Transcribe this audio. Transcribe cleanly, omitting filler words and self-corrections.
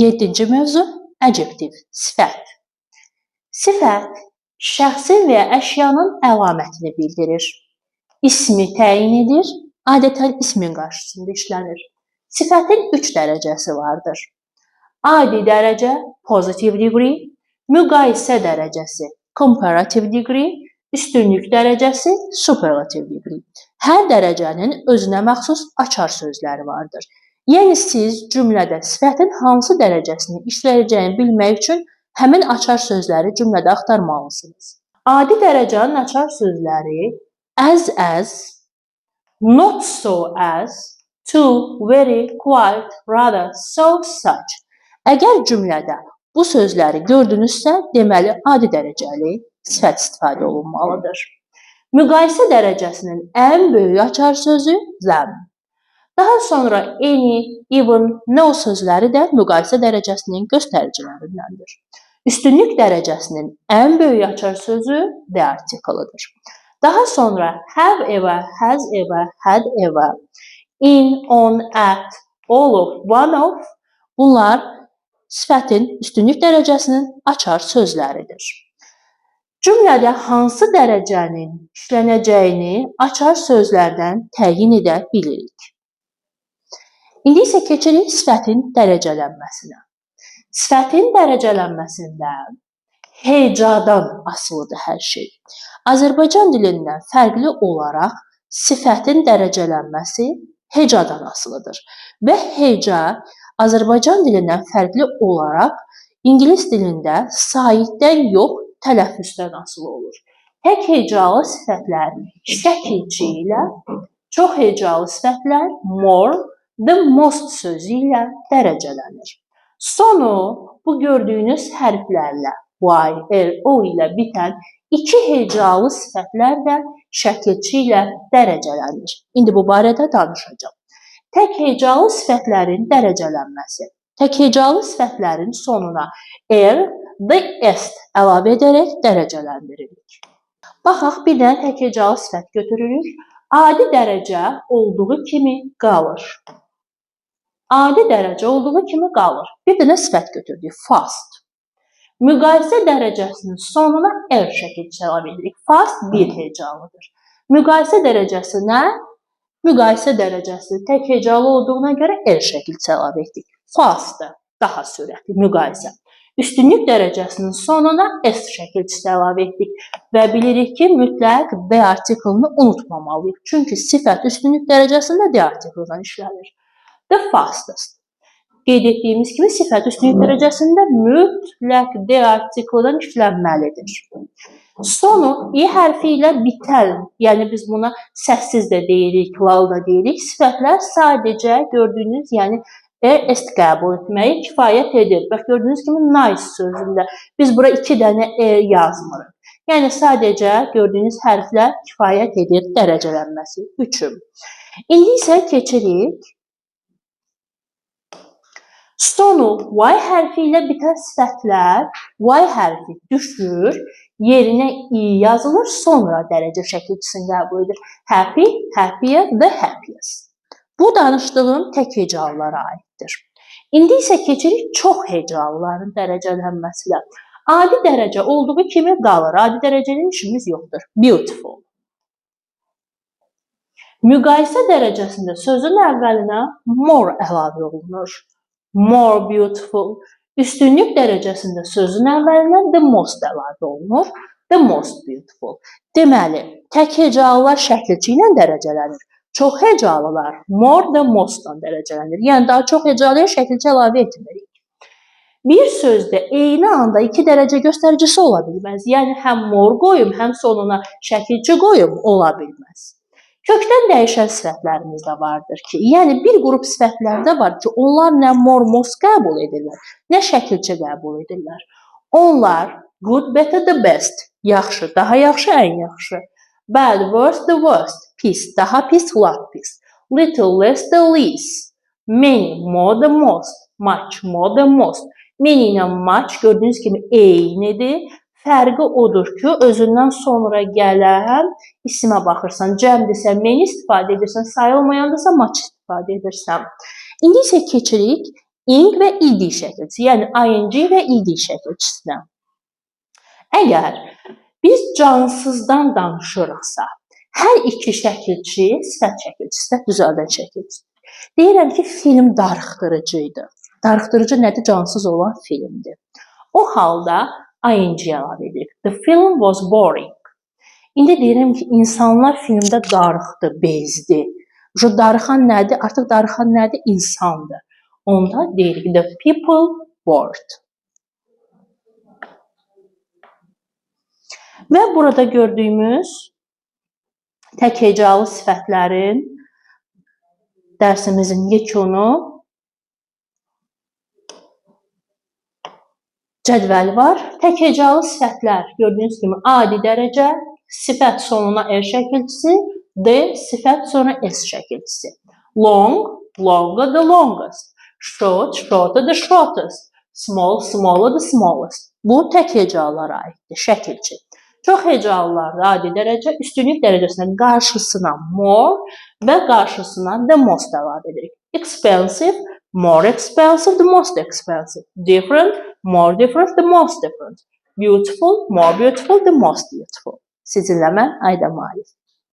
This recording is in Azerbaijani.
7-ci mövzu adjektiv, sifət. Sifət şəxsin və ya əşyanın əlamətini bildirir. İsmi təyin edir, adətən ismin qarşısında işlənir. Sifətin 3 dərəcəsi vardır. Adi dərəcə, positive degree, müqayisə dərəcəsi, comparative degree, üstünlük dərəcəsi, superlative degree. Hər dərəcənin özünə məxsus açar sözləri vardır. Yəni siz cümlədə sifətin hansı dərəcəsini işləyəcəyini bilmək üçün həmin açar sözləri cümlədə axtarmalısınız. Adi dərəcənin açar sözləri as, not so as, to, very, quite, rather, so, such. Əgər cümlədə bu sözləri gördünüzsə, deməli adi dərəcəli sifət istifadə olunmalıdır. Müqayisə dərəcəsinin ən böyük açar sözü them. Daha sonra any, even, no sözləri də müqayisə dərəcəsinin göstəricilərindəndir. Üstünlük dərəcəsinin ən böyük açar sözü the article-ıdır. Daha sonra have ever, has ever, had ever, in, on, at, all of, one of bunlar sifətin üstünlük dərəcəsinin açar sözləridir. Cümlədə hansı dərəcənin işlənəcəyini açar sözlərdən təyin edə bilirik. İndi isə keçirik sifətin dərəcələnməsinə. Sifətin dərəcələnməsində hecadan asılıdır hər şey. Azərbaycan dilindən fərqli olaraq sifətin dərəcələnməsi hecadan asılıdır. Və heca Azərbaycan dilindən fərqli olaraq İngilis dilində saitdən yox, tələffüzdən asılı olur. Tək hecalı sifətlər şəkilçi ilə, çox hecalı sifətlər more, the most sözü ilə dərəcələnir. Sonu bu gördüyünüz hərflərlə y, l, o ilə bitən iki hecalı sifətlər də şəkilçi ilə dərəcələnir. İndi bu barədə danışacağım. Tək hecalı sifətlərin dərəcələnməsi. Tək hecalı sifətlərin sonuna l, the, est əlavə edərək dərəcələndiririk. Baxaq, bir dənə tək hecalı sifət götürürük. Adi dərəcə olduğu kimi qalır. Adi dərəcə olduğu kimi qalır. Bir dənə sifət götürdük, fast. Müqayisə dərəcəsinin sonuna l şəkilçisi əlavə edirik. Fast bir hecalıdır. Müqayisə dərəcəsi nə? Müqayisə dərəcəsi tək hecalı olduğuna görə l şəkilçisi əlavə etdik. Fastdır, daha sürətli müqayisə. Üstünlük dərəcəsinin sonuna s şəkilçisi əlavə etdik və bilirik ki, mütləq the article-ını unutmamalıyıq. Çünki sifət üstünlük dərəcəsində the article-dan işlənir. The fastest. Qeyd etdiyimiz kimi, sifət üstünlük dərəcəsində mütləq the article-dan işlənməlidir. Sonu i hərfi ilə bitən, yəni biz buna səssiz də deyirik, lal da deyirik. Sifətlər sadəcə gördüyünüz, yəni est qəbul etməyi kifayət edir. Bax, gördüyünüz kimi nice sözündə biz bura 2 dənə yazmırıq. Yəni sadəcə gördüyünüz hərflər kifayət edir dərəcələnməsi üçün. İndi isə keçirik. Sonu y hərfi ilə bitən sifətlər, y hərfi düşür, yerinə i yazılır, sonra dərəcə şəkilçisini qəbul edir. Happy, happier, the happiest. Bu danışdığım tək hecalılara aiddir. İndi isə keçirik çox hecalıların dərəcələnməsinə. Adi dərəcə olduğu kimi qalır. Adi dərəcənin işimiz yoxdur. Beautiful. Müqayisə dərəcəsində sözün əvvəlinə more əlavə olunur. More beautiful. Üstünlük dərəcəsində sözün əvvəlinə the most əlavə olunur. The most beautiful. Deməli, tək hecalılar şəkilçi ilə dərəcələnir. Çox hecalılar more the most-dan dərəcələnir. Yəni, daha çox hecalıya şəkilçi əlavə etmirik. Bir sözdə eyni anda 2 dərəcə göstəricisi ola bilməz. Yəni, həm more qoyum, həm sonuna şəkilçi qoyum, ola bilməz. Kökdən dəyişən sifətlərimiz də vardır ki, yəni bir qrup sifətlər də var ki, onlar nə more, most qəbul edirlər, nə şəkilçi qəbul edirlər. Onlar good, better, the best, yaxşı, daha yaxşı, ən yaxşı. Bad, worse, the worst, pis, daha pis, lap pis. Little, less, the least. Many, more, the most. Much, more, the most. Many ilə much gördüyünüz kimi eynidir. Fərqi odur ki, özündən sonra gələn isimə baxırsan, cəmdirsə many istifadə edirsən, sayılmayandırsa much istifadə edirsən. İndi isə keçirik ing və ed şəkilçisi, yəni ing və ed şəkilçisinə. Əgər biz cansızdan danışırıqsa, hər iki şəkilçi sifət şəkilçisi də düzəldən şəkilçisi. Deyirəm ki, film darıxdırıcı idi. Darıxdırıcı nədir? Cansız olan filmdir. O halda ing əlavə edirik. The film was boring. İndi deyirəm ki, insanlar filmdə darıxdı, bezdi. Darıxan nədir? Artıq darıxan nədir? İnsandır. Onda deyirik the people bored. Və burada gördüyümüz tək hecalı sifətlərin dərsimizin yekunu cədvəli var. Tək hecalı sifətlər gördüyünüz kimi adi dərəcə, sifət sonuna r şəkilçisi, d sifət sonra s şəkilçisi. Long, longer, the longest. Short, shorter, the shortest. Small, smaller, the smallest. Bu tək hecalara aiddir, şəkilçi. Çox hecalılarda adi dərəcə, üstünlük dərəcəsinin qarşısına more və qarşısına the most əlavə edirik. Expensive, more expensive, the most expensive. Different, more different, the most different. Beautiful, more beautiful, the most beautiful. Sizinlə mən Ayda Malif.